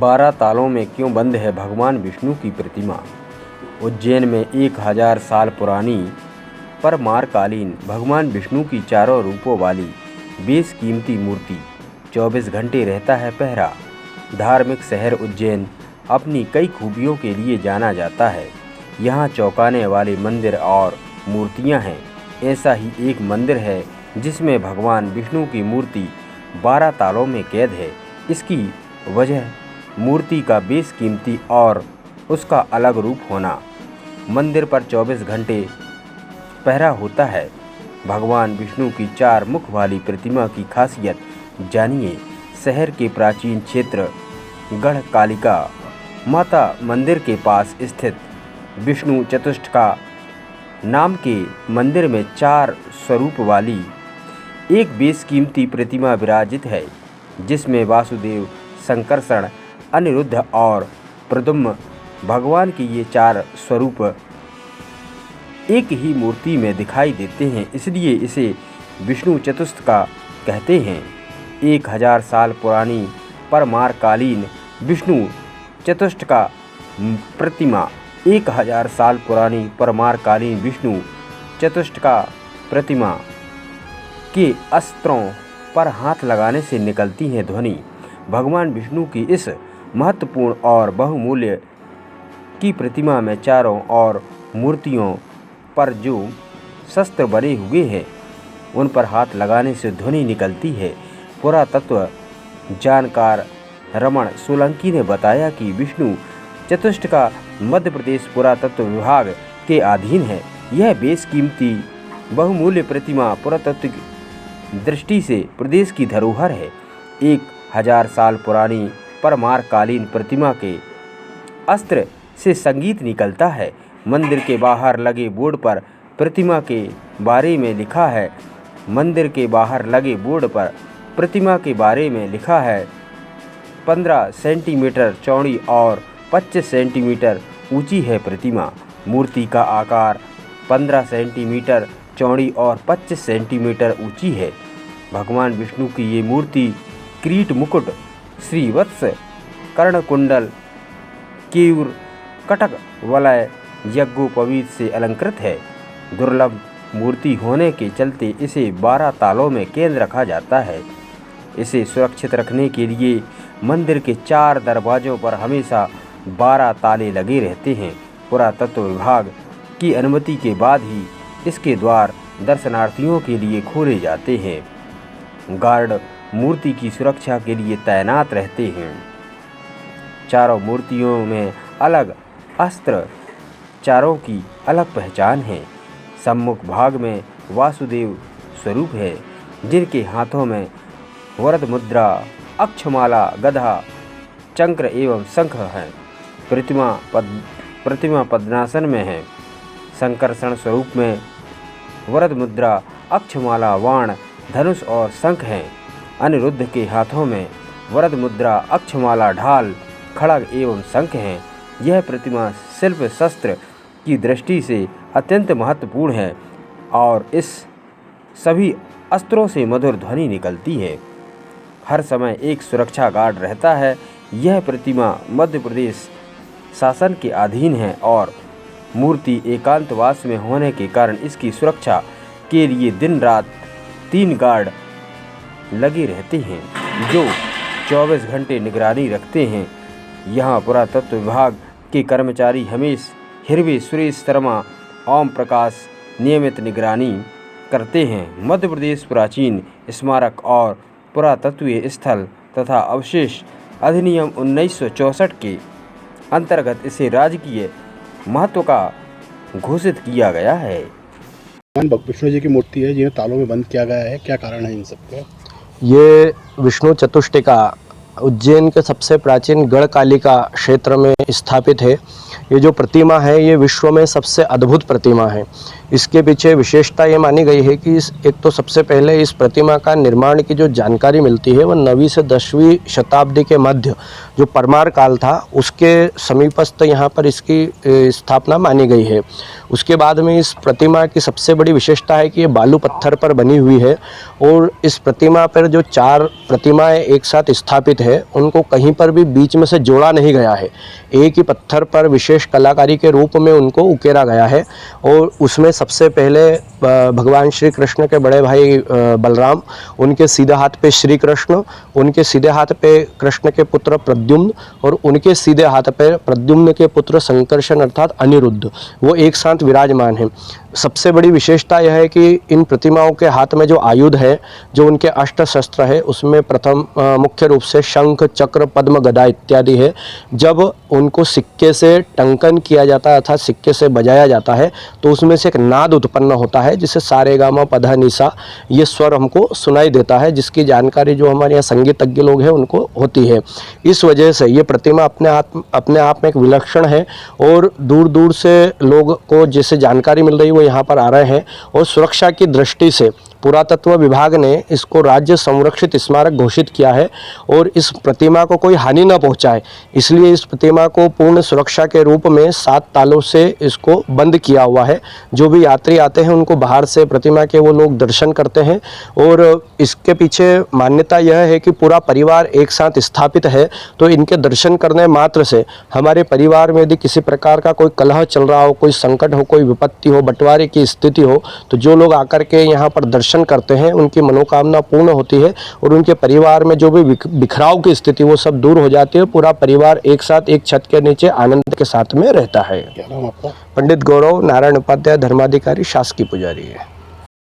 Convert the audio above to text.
12 तालों में क्यों बंद है भगवान विष्णु की प्रतिमा। उज्जैन में 1000 साल पुरानी परमारकालीन भगवान विष्णु की चारों रूपों वाली बेशकीमती मूर्ति 24 घंटे रहता है पहरा। धार्मिक शहर उज्जैन अपनी कई खूबियों के लिए जाना जाता है। यहाँ चौंकाने वाले मंदिर और मूर्तियाँ हैं। ऐसा ही एक मंदिर है जिसमें भगवान विष्णु की मूर्ति 12 तालों में कैद है। इसकी वजह मूर्ति का बेशकीमती और उसका अलग रूप होना। मंदिर पर 24 घंटे पहरा होता है। भगवान विष्णु की 4 मुख वाली प्रतिमा की खासियत जानिए। शहर के प्राचीन क्षेत्र गढ़कालिका माता मंदिर के पास स्थित विष्णु चतुष्टका नाम के मंदिर में 4 स्वरूप वाली एक बेशकीमती प्रतिमा विराजित है, जिसमें वासुदेव, संकर्षण, अनिरुद्ध और प्रद्युम्न भगवान के ये 4 स्वरूप एक ही मूर्ति में दिखाई देते हैं, इसलिए इसे विष्णु चतुष्टका कहते हैं। 1000 साल पुरानी परमारकालीन विष्णु चतुष्टका प्रतिमा 1000 साल पुरानी परमारकालीन विष्णु चतुष्टका प्रतिमा के अस्त्रों पर हाथ लगाने से निकलती है ध्वनि। भगवान विष्णु की इस महत्वपूर्ण और बहुमूल्य की प्रतिमा में चारों ओर मूर्तियों पर जो शस्त्र बने हुए हैं उन पर हाथ लगाने से ध्वनि निकलती है। पुरातत्व जानकार रमण सोलंकी ने बताया कि विष्णु चतुष्टका मध्य प्रदेश पुरातत्व विभाग के अधीन है। यह बेशकीमती बहुमूल्य प्रतिमा पुरातत्व की दृष्टि से प्रदेश की धरोहर है। 1000 साल पुरानी परमारकालीन प्रतिमा के अस्त्र से संगीत निकलता है। मंदिर के बाहर लगे बोर्ड पर प्रतिमा के बारे में लिखा है। मंदिर के बाहर लगे बोर्ड पर प्रतिमा के बारे में लिखा है 15 सेंटीमीटर चौड़ी और 25 सेंटीमीटर ऊंची है प्रतिमा। मूर्ति का आकार 15 सेंटीमीटर चौड़ी और 25 सेंटीमीटर ऊंची है। भगवान विष्णु की ये मूर्ति किरीट, मुकुट, श्रीवत्स, कर्णकुंडल, केयूर, कटक, वलय, यज्ञोपवीत से अलंकृत है। दुर्लभ मूर्ति होने के चलते इसे 12 तालों में कैद रखा जाता है। इसे सुरक्षित रखने के लिए मंदिर के 4 दरवाज़ों पर हमेशा 12 ताले लगे रहते हैं। पुरातत्व विभाग की अनुमति के बाद ही इसके द्वार दर्शनार्थियों के लिए खोले जाते हैं। गार्ड मूर्ति की सुरक्षा के लिए तैनात रहते हैं। चारों मूर्तियों में अलग अस्त्र, चारों की अलग पहचान है। सम्मुख भाग में वासुदेव स्वरूप है, जिनके हाथों में वरद मुद्रा, अक्षमाला, गदा, चक्र एवं शंख है। प्रतिमा पद्मासन में है। संकर्षण स्वरूप में वरद मुद्रा, अक्षमाला, वाण, धनुष और शंख हैं। अनिरुद्ध के हाथों में वरद मुद्रा, अक्षमाला, ढाल, खड्ग एवं शंख हैं। यह प्रतिमा शिल्प शस्त्र की दृष्टि से अत्यंत महत्वपूर्ण है और इस सभी अस्त्रों से मधुर ध्वनि निकलती है। हर समय एक सुरक्षा गार्ड रहता है। यह प्रतिमा मध्य प्रदेश शासन के अधीन है और मूर्ति एकांतवास में होने के कारण इसकी सुरक्षा के लिए दिन रात 3 गार्ड लगे रहते हैं, जो 24 घंटे निगरानी रखते हैं। यहाँ पुरातत्व विभाग के कर्मचारी हमेश हिरवे, सुरेश शर्मा, ओम प्रकाश नियमित निगरानी करते हैं। मध्य प्रदेश प्राचीन स्मारक और पुरातत्वीय स्थल तथा अवशेष अधिनियम 1964 के अंतर्गत इसे राजकीय महत्व का घोषित किया गया है। विष्णु जी की मूर्ति है जिन्हें तालों में बंद किया गया है, क्या कारण है इन सब का? ये विष्णु चतुष्टका उज्जैन के सबसे प्राचीन गढ़कालिका क्षेत्र में स्थापित है। ये जो प्रतिमा है ये विश्व में सबसे अद्भुत प्रतिमा है। इसके पीछे विशेषता ये मानी गई है कि एक तो सबसे पहले इस प्रतिमा का निर्माण की जो जानकारी मिलती है वह 9वीं से 10वीं शताब्दी के मध्य जो परमार काल था उसके समीपस्थ यहाँ पर इसकी स्थापना मानी गई है। उसके बाद में इस प्रतिमा की सबसे बड़ी विशेषता है कि ये बालू पत्थर पर बनी हुई है और इस प्रतिमा पर जो 4 प्रतिमाएं एक साथ स्थापित है उनको कहीं पर भी बीच में से जोड़ा नहीं गया है। एक ही पत्थर पर विशेष कलाकारी के रूप में उनको उकेरा गया है और उसमें सबसे पहले भगवान श्री कृष्ण के बड़े भाई बलराम, उनके सीधे हाथ पे श्री कृष्ण, उनके सीधे हाथ पे कृष्ण के पुत्र प्रद्युम्न और उनके सीधे हाथ पे प्रद्युम्न के पुत्र संकर्षण अर्थात अनिरुद्ध, वो एक साथ विराजमान हैं। सबसे बड़ी विशेषता यह है कि इन प्रतिमाओं के हाथ में जो आयुध है, जो उनके अस्त्र शस्त्र है, उसमें प्रथम मुख्य रूप से शंख, चक्र, पद्म, गदा इत्यादि है। जब उनको सिक्के से टंकन किया जाता है अर्थात सिक्के से बजाया जाता है तो उसमें से एक नाद उत्पन्न होता है जिससे सारे गामा पधा निसा ये स्वर हमको सुनाई देता है, जिसकी जानकारी जो हमारे यहाँ संगीतज्ञ लोग हैं उनको होती है। इस वजह से ये प्रतिमा अपने आप में एक विलक्षण है और दूर दूर से लोग को जैसे जानकारी मिल रही है वो यहाँ पर आ रहे हैं और सुरक्षा की दृष्टि से पुरातत्व विभाग ने इसको राज्य संरक्षित स्मारक घोषित किया है और इस प्रतिमा को कोई हानि न पहुंचाए, इसलिए इस प्रतिमा को पूर्ण सुरक्षा के रूप में 7 तालों से इसको बंद किया हुआ है। जो भी यात्री आते हैं उनको बाहर से प्रतिमा के वो लोग दर्शन करते हैं और इसके पीछे मान्यता यह है कि पूरा परिवार एक साथ स्थापित है, तो इनके दर्शन करने मात्र से हमारे परिवार में यदि किसी प्रकार का कोई कलह चल रहा हो, कोई संकट हो, कोई विपत्ति हो, बंटवारे की स्थिति हो, तो जो लोग आकर के यहाँ पर दर्शन करते हैं उनकी मनोकामना पूर्ण होती है और उनके परिवार में जो भी बिखराव की स्थिति वो सब दूर हो जाती है। पूरा परिवार एक साथ एक छत के नीचे आनंद के साथ में रहता है। क्या नाम आपका? पंडित गौरव नारायण उपाध्याय, धर्माधिकारी, शासकीय पुजारी है।